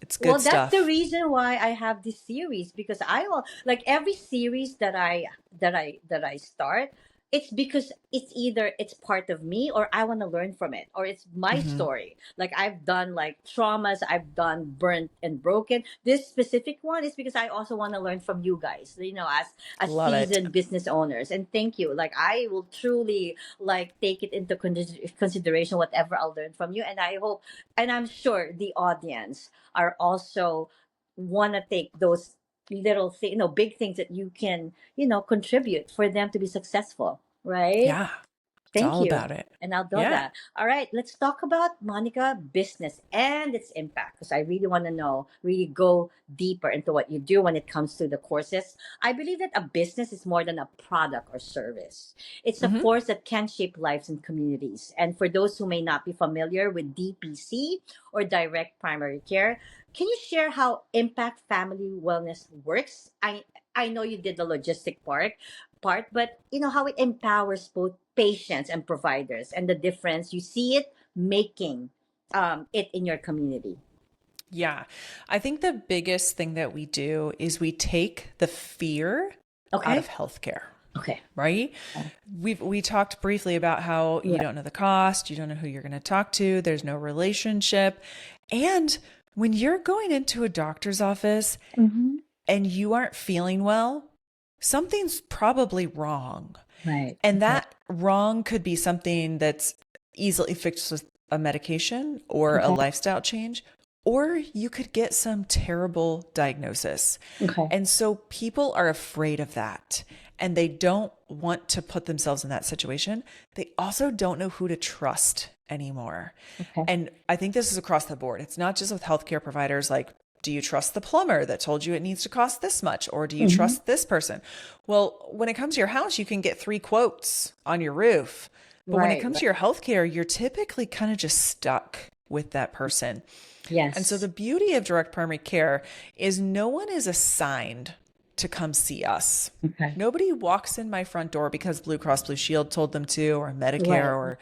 It's Well, good that's the stuff. reason why I have this series, because I will like every series that I start. It's because it's either it's part of me or I want to learn from it, or it's my Hmm. story. Like I've done like traumas, I've done burnt and broken. This specific one is because I also want to learn from you guys, as Love it. seasoned business owners. And thank you. Like I will truly like take it into consideration whatever I'll learn from you, and I hope, and I'm sure the audience are also want to take those little thing, big things that you can, contribute for them to be successful, right? Yeah. It's Thank all you. about it. And I'll do Yeah. that. All right, let's talk about Monica business and its impact, because I really want to know, really go deeper into what you do when it comes to the courses. I believe that a business is more than a product or service. It's a Hmm. force that can shape lives and communities. And for those who may not be familiar with DPC or direct primary care, can you share how Impact Family Wellness works? I know you did the logistic part, but how it empowers both patients and providers, and the difference you see it making it in your community. Yeah. I think the biggest thing that we do is we take the fear out of Okay. healthcare, Okay. right? We talked briefly about how you Right. don't know the cost, you don't know who you're going to talk to, there's no relationship. And when you're going into a doctor's office Mm-hmm. and you aren't feeling well, something's probably wrong. Right. And Okay. that wrong could be something that's easily fixed with a medication or a Okay. lifestyle change, or you could get some terrible diagnosis. Okay. And so people are afraid of that and they don't want to put themselves in that situation. They also don't know who to trust anymore. Okay. And I think this is across the board. It's not just with healthcare providers. Like, do you trust the plumber that told you it needs to cost this much? Or do you Mm-hmm. trust this person? Well, when it comes to your house, you can get 3 quotes on your roof. But when it Right. comes Right. to your healthcare, you're typically kind of just stuck with that person. And so Yes. the beauty of direct primary care is no one is assigned to come see us. Okay. Nobody walks in my front door because Blue Cross Blue Shield told them to, or Medicare, Right. or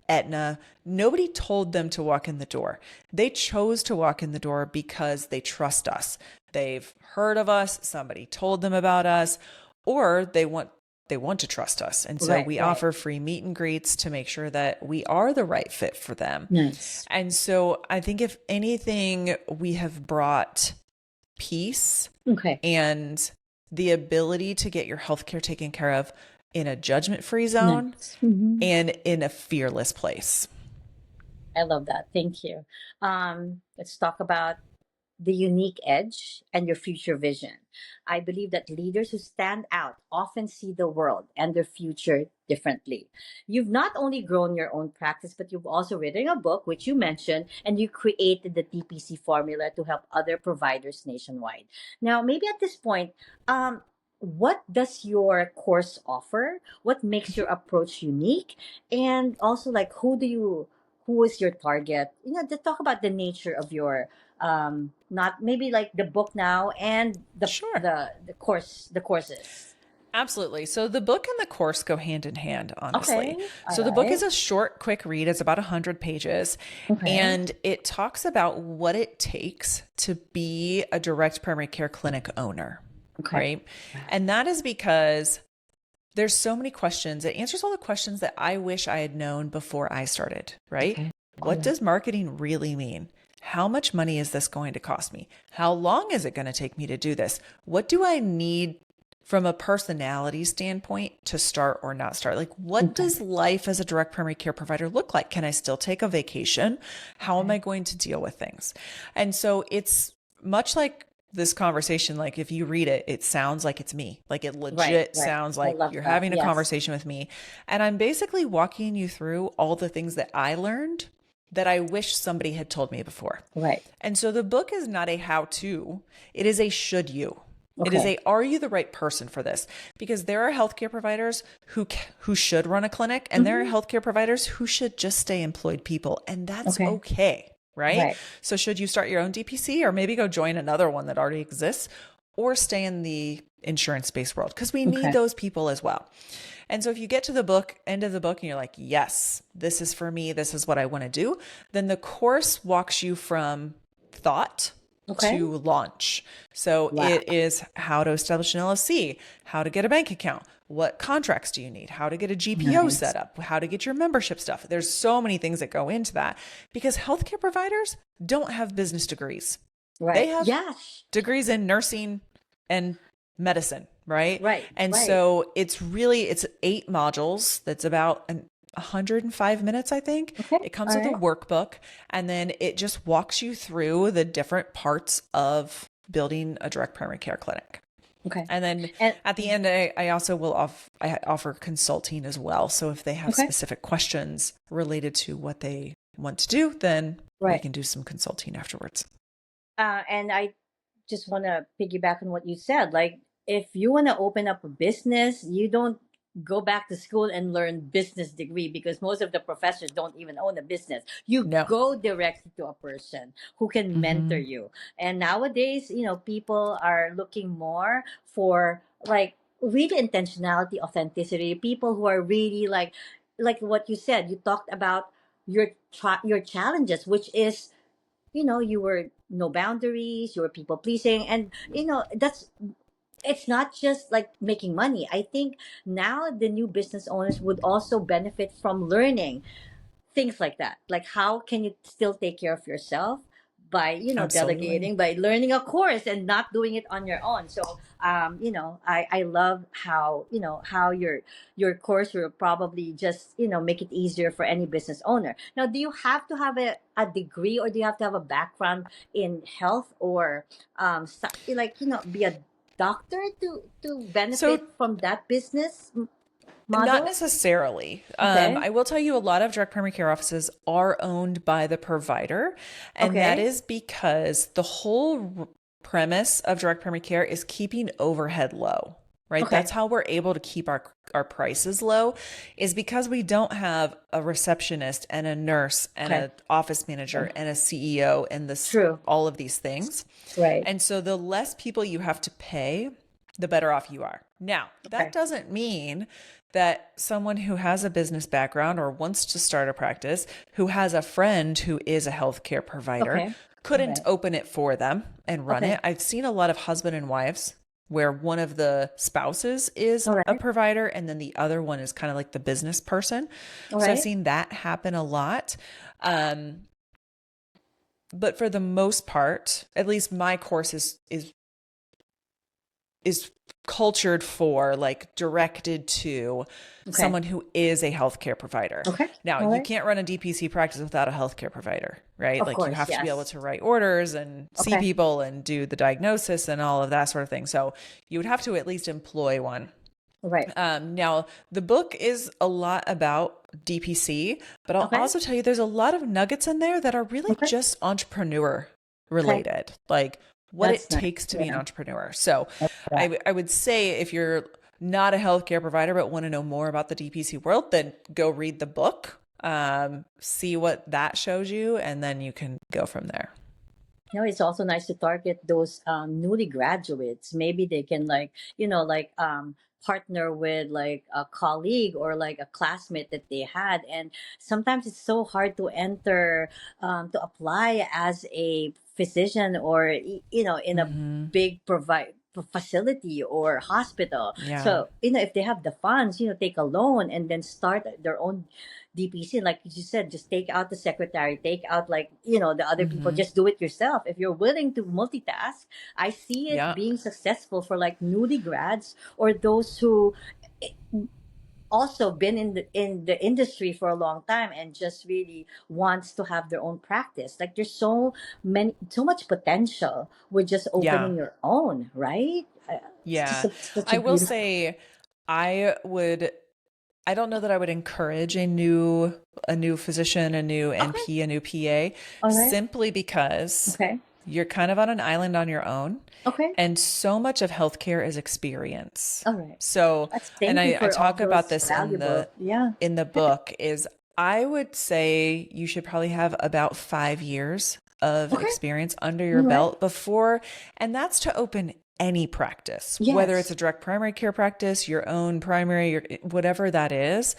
Aetna. Nobody told them to walk in the door. They chose to walk in the door because they trust us. They've heard of us, somebody told them about us, or they want to trust us. And so Right. we Right. offer free meet and greets to make sure that we are the right fit for them. Nice. And so I think if anything, we have brought peace Okay. and the ability to get your healthcare taken care of in a judgment-free zone Nice. Mm-hmm. and in a fearless place. I love that. Thank you. Let's talk about the unique edge and your future vision. I believe that leaders who stand out often see the world and their future differently. You've not only grown your own practice, but you've also written a book, which you mentioned, and you created the TPC formula to help other providers nationwide. Now, maybe at this point, what does your course offer? What makes your approach unique? And also, like, who is your target? To talk about the nature of your not maybe like the book now and the Sure. the the course the courses. Absolutely. So the book and the course go hand in hand, Okay. honestly. All So the book right. is a short, quick read. It's about 100 pages. Okay. And it talks about what it takes to be a direct primary care clinic owner, Okay. right? And that is because there's so many questions. It answers all the questions that I wish I had known before I started, right? Okay. What does marketing really mean? How much money is this going to cost me? How long is it going to take me to do this? What do I need from a personality standpoint to start or not start? Like, what Okay. does life as a direct primary care provider look like? Can I still take a vacation? How am Okay. I going to deal with things? And so it's much like this conversation. Like, if you read it, it sounds like it's me. Like, it Right. legit Right. sounds I like love you're that. having a Yes. conversation with me. And I'm basically walking you through all the things that I learned that I wish somebody had told me before. Right. And so the book is not a how to, it is a should you. It is Okay. a, are you the right person for this? Because there are healthcare providers who should run a clinic, and there are Mm-hmm. healthcare providers who should just stay employed people, and that's Okay. okay, right? Right. So should you start your own DPC, or maybe go join another one that already exists, or stay in the insurance-based world, because we need Okay. those people as well. And so if you get to the end of the book and you're like, yes, this is for me, this is what I want to do, then the course walks you from thought Okay. to launch. So Wow. it is how to establish an LLC, how to get a bank account, what contracts do you need, how to get a GPO Nice. set up, how to get your membership stuff. There's so many things that go into that because healthcare providers don't have business degrees. They Right. have Yes. degrees in nursing and medicine, right? Right. And Right. so it's 8 modules. That's about 105 minutes, I think. Okay. It comes All with a right. workbook, and then it just walks you through the different parts of building a direct primary care clinic. Okay. And then And at the end, I also will I offer consulting as well. So if they have okay. specific questions related to what they want to do, then we Right. can do some consulting afterwards. And I just want to piggyback on what you said. Like, if you want to open up a business, you don't go back to school and learn business degree, because most of the professors don't even own a business. You No. go directly to a person who can mentor Mhm. you. And nowadays, people are looking more for like really intentionality, authenticity. People who are really like what you said. You talked about your challenges, which is you were no boundaries, you were people pleasing, and that's it's not just like making money. I think now the new business owners would also benefit from learning things like that. Like, how can you still take care of yourself by Absolutely. delegating, by learning a course and not doing it on your own. So I love how how your course will probably just make it easier for any business owner. Now, do you have to have a degree, or do you have to have a background in health, or like be a doctor to So benefit from that business not model? necessarily. Okay. I will tell you a lot of direct primary care offices are owned by the provider, and that Okay. is because the whole premise of direct primary care is keeping overhead low, right? Okay. That's how we're able to keep our prices low, is because we don't have a receptionist and a nurse and Okay. an office manager and a CEO and True. all of these things. Right. And so the less people you have to pay, the better off you are. Now, that Okay. doesn't mean that someone who has a business background or wants to start a practice, who has a friend who is a healthcare provider, Okay. All couldn't right. open it for them and run Okay. it. I've seen a lot of husband and wives where one of the spouses is All a right. provider and then the other one is kind of like the business person. All So I've right. seen that happen a lot. Um, but for the most part, at least my course is cultured for, like, directed to Okay. someone who is a healthcare provider. Okay. Now, All you right. can't run a DPC practice without a healthcare provider, right? Of Like, you course. have to be able Yes. to write orders and see Okay. people and do the diagnosis and all of that sort of thing. So you would have to at least employ one. All right. Now, the book is a lot about DPC, but I'll Okay. also tell you there's a lot of nuggets in there that are really Okay. just entrepreneur Okay. related, like what That's it nice. takes to be an Yeah. entrepreneur. So Yeah. I would say if you're not a healthcare provider but want to know more about the DPC world, then go read the book, see what that shows you, and then you can go from there. It's also nice to target those newly graduates. Maybe they can partner with like a colleague or like a classmate that they had. And sometimes it's so hard to enter, to apply as a physician, or in a Hmm. big provide facility or hospital. Yeah. So if they have the funds, take a loan and then start their own DPC. Like you said, just take out the secretary, take out like the other people, Hmm. just do it yourself. If you're willing to multitask, I see it Yeah. being successful for like newly grads, or those who also been in the industry for a long time and just really wants to have their own practice. Like, there's so much potential with just Yeah. opening your own, right? It's just Yeah. such a I will beautiful. say I would I don't know that I would encourage a new physician, a new Okay. NP, a new PA, All right. simply because Okay. you're kind of on an island on your own, Okay. and so much of healthcare is experience. All right. So, and Thank you I for all talk about those this valuable. Yeah. in the book, is I would say you should probably have about 5 years of Okay. experience under All your right. belt before, and that's to open any practice, whether it's Yes. a direct primary care practice, your own primary, whatever that is.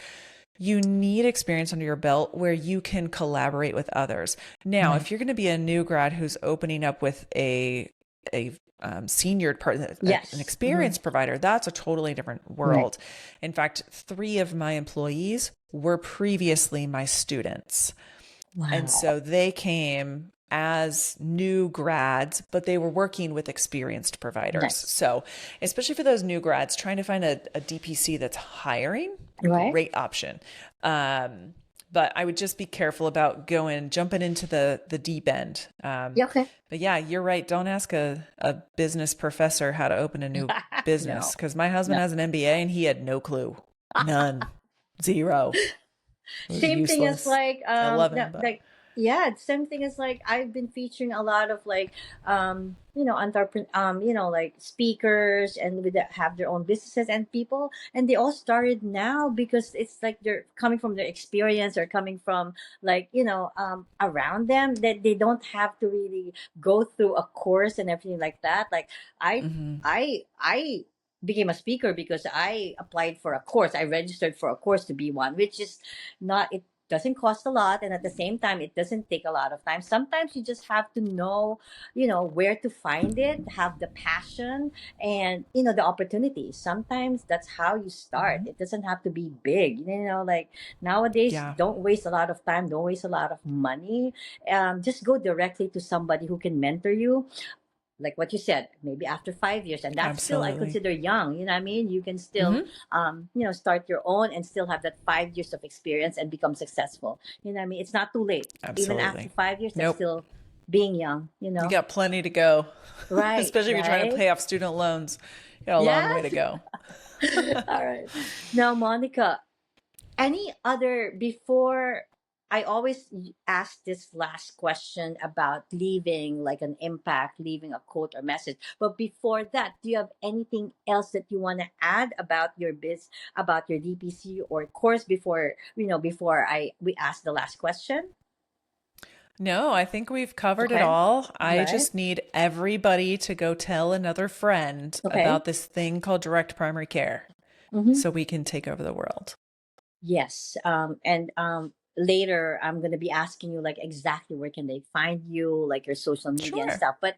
You need experience under your belt where you can collaborate with others. Now, Right. if you're going to be a new grad who's opening up with a senior part, an Yes. experienced provider, that's a totally different Right. world. In fact, 3 of my employees were previously my students. And Wow. so they came as new grads, but they were working with experienced providers. Nice. So, especially for those new grads, trying to find a DPC that's hiring, Right. great option. But I would just be careful about jumping into the deep end. Yeah, okay. But yeah, you're right. Don't ask a business professor how to open a new No. business, because my husband No. has an MBA and he had no clue. None. Zero. It was Same thing as useless. like I love no, him, but like yeah, same thing as like I've been featuring a lot of like entrepreneur like speakers and with that have their own businesses and people, and they all started now because it's like they're coming from their experience or coming from like around them, that they don't have to really go through a course and everything like that. Like I mhm. I became a speaker because I applied for a course. I registered for a course to be one, which is not, it doesn't cost a lot, and at the same time it doesn't take a lot of time. Sometimes you just have to know, where to find it, have the passion, and the opportunity. Sometimes that's how you start. Mhm. It doesn't have to be big, like nowadays. Yeah, Don't waste a lot of time, don't waste a lot of money. Just go directly to somebody who can mentor you, like what you said, maybe after 5 years, and that's still I absolutely. consider young. You know what I mean? You can still, Hmm. start your own and still have that 5 years of experience and become successful. You know what I mean? It's not too late. Even after Absolutely. 5 years, that's Nope. still being young. You got plenty to go, Right? especially if you're trying to Right? pay off student loans. You got a long way to Yes. go. All right. Now, Monica, any other before, I always ask this last question about leaving like an impact, leaving a quote or message, but before that, do you have anything else that you want to add about your about your DPC or course before before I we ask the last question? No, I think we've covered it Okay. all. I Right. just need everybody to go tell another friend Okay. about this thing called direct primary care Mm-hmm. so we can take over the world. Yes. And later I'm gonna be asking you like exactly where can they find you, like your social media and Sure. stuff. But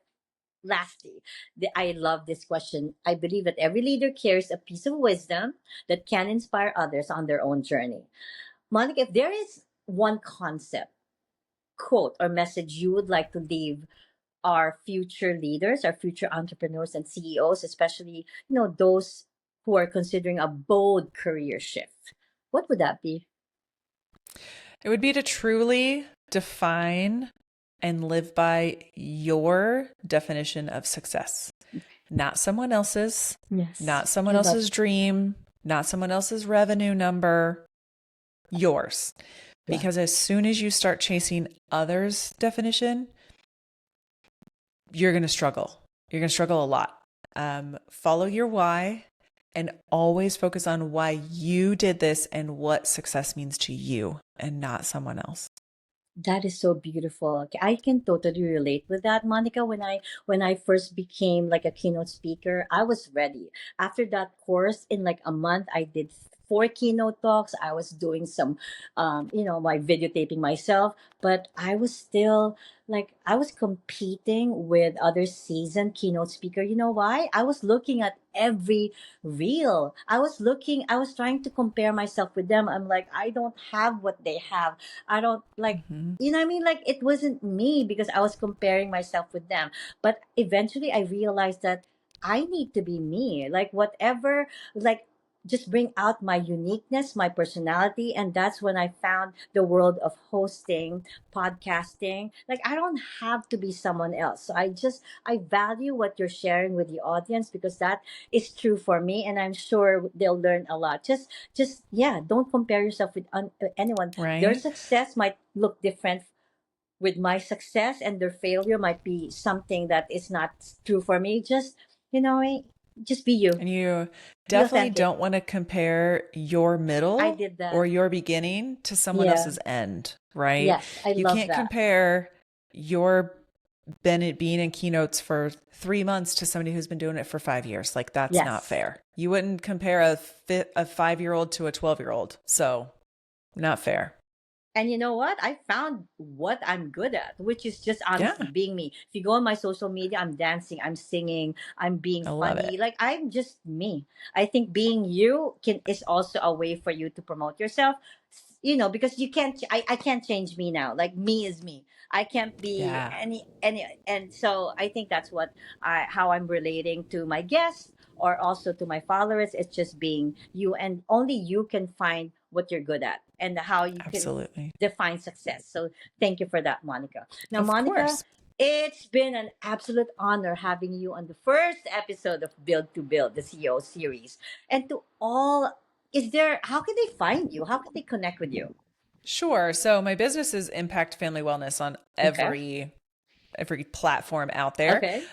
lastly, I love this question. I believe that every leader carries a piece of wisdom that can inspire others on their own journey. Monica, if there is one concept, quote, or message you would like to leave our future leaders, our future entrepreneurs and CEOs, especially, those who are considering a bold career shift, what would that be? It would be to truly define and live by your definition of success, not someone else's, Yes. not someone I love else's dream, not someone else's revenue number, yours. that. Because as soon as you start chasing others' definition, you're going to struggle. You're going to struggle a lot. Follow your why and always focus on why you did this and what success means to you and not someone else. That is so beautiful. Okay, I can totally relate with that, Monica. When I first became like a keynote speaker, I was ready. After that course, in like a month, I did 4 keynote talks. I was doing some, my videotaping myself, but I was still like I was competing with other seasoned keynote speaker. You know why? I was looking at every reel. I was trying to compare myself with them. I'm like, I don't have what they have. I don't like, Mhm. you know what I mean? Like it wasn't me because I was comparing myself with them. But eventually I realized that I need to be me. Like whatever, like just bring out my uniqueness, my personality. And that's when I found the world of hosting, podcasting. Like I don't have to be someone else. So I value what you're sharing with the audience because that is true for me. And I'm sure they'll learn a lot. Yeah, don't compare yourself with anyone. Their Right? success might look different with my success, and their failure might be something that is not true for me. Just you know eh, just be you, And you be definitely authentic. don't want to compare your I middle did or that. your beginning to someone Yeah. else's end, right? Yes, I You love can't that. compare your being in keynotes for 3 months to somebody who's been doing it for 5 years. Like, that's not Yes. fair. You wouldn't compare a 5-year-old to a 12-year-old. So not fair. And you know what? I found what I'm good at, which is just Yeah, honestly being me. If you go on my social media, I'm dancing, I'm singing, I'm being I love funny. it. Like I'm just me. I think being you can is also a way for you to promote yourself. Because you can't. I can't change me now. Like me is me. I can't be Yeah, any. And so I think that's what how I'm relating to my guests or also to my followers. It's just being you, and only you can find what you're good at and how you can absolutely. define success. So thank you for that, Monica. Now, Of Monica, course. it's been an absolute honor having you on the first episode of Build to Build, the CEO series. And to all, how can they find you? How can they connect with you? Sure. So my business is Impact Family Wellness on Okay. every platform out there. Okay.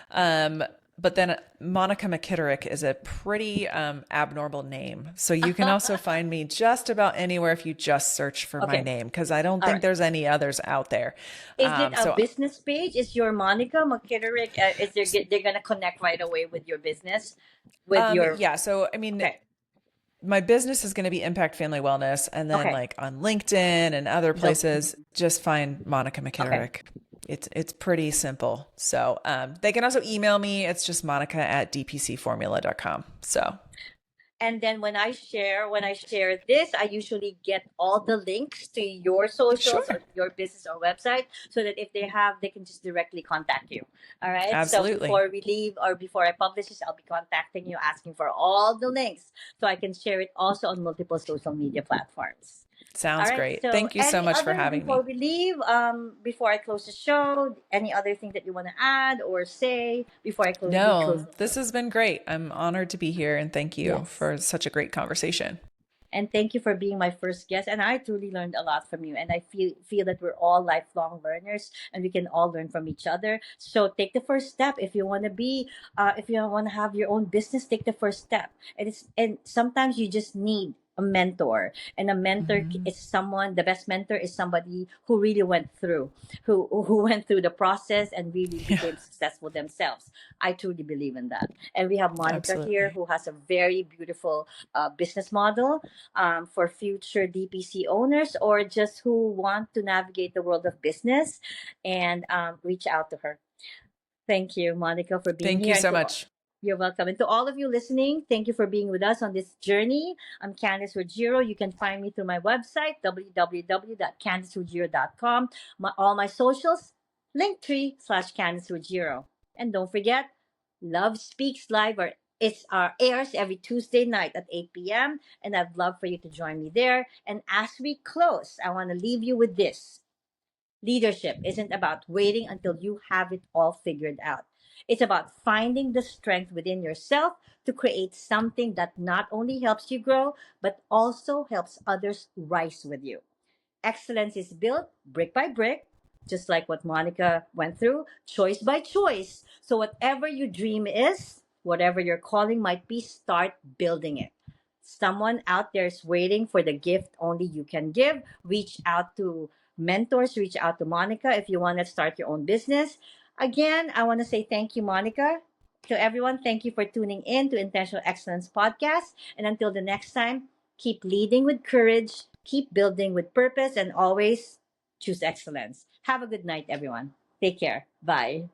But then Monica McKitterick is a pretty abnormal name. So you can also find me just about anywhere if you just search for my Okay. name, because I don't All think right. there's any others out there. Is it a So business page? Is your Monica McKitterick? They're gonna connect right away with your business, with your? yeah. So I mean, Okay. my business is going to be Impact Family Wellness, and then Okay. like on LinkedIn and other The, places, just find Monica okay. McKitterick. It's pretty simple. So they can also email me. It's just monica@dpcformula.com. So And then when I share this, I usually get all the links to your socials or sure, your business or website, so that if they can just directly contact you. All right. So absolutely. before we leave or before I publish this, I'll be contacting you asking for all the links so I can share it also on multiple social media platforms. All Sounds right. great. So, Thank you so any much for other having before me. we leave, before I close the show, any other thing that you want to add or say before we close No, the show? this has been great. I'm honored to be here, and thank you Yes. for such a great conversation. And thank you for being my first guest. And I truly learned a lot from you. And I feel that we're all lifelong learners, and we can all learn from each other. So take the first step if you want to if you want to have your own business. Take the first step. And sometimes you just need a mentor, and a mentor Mhm. is someone. The best mentor is somebody who really went through, who went through the process and really Yeah, became successful themselves. I truly believe in that. And we have Monica here, absolutely. who has a very beautiful business model for future DPC owners or just who want to navigate the world of business, and reach out to her. Thank you, Monica, for being Thank here. you so much. You're welcome. And to all of you listening, thank you for being with us on this journey. I'm Candice Ruggiero. You can find me through my website, www.candiceruggiero.com. All my socials, linktree/Candice Ruggiero. And don't forget, Love Speaks Live, or airs every Tuesday night at 8 p.m. And I'd love for you to join me there. And as we close, I want to leave you with this. Leadership isn't about waiting until you have it all figured out. It's about finding the strength within yourself to create something that not only helps you grow, but also helps others rise with you. Excellence is built brick by brick, just like what Monica went through, choice by choice. So, whatever your dream is, whatever your calling might be, start building it. Someone out there is waiting for the gift only you can give. Reach out to mentors, reach out to Monica if you want to start your own business. Again, I want to say thank you, Monica. To everyone, thank you for tuning in to Intentional Excellence Podcast. And until the next time, keep leading with courage, keep building with purpose, and always choose excellence. Have a good night, everyone. Take care. Bye.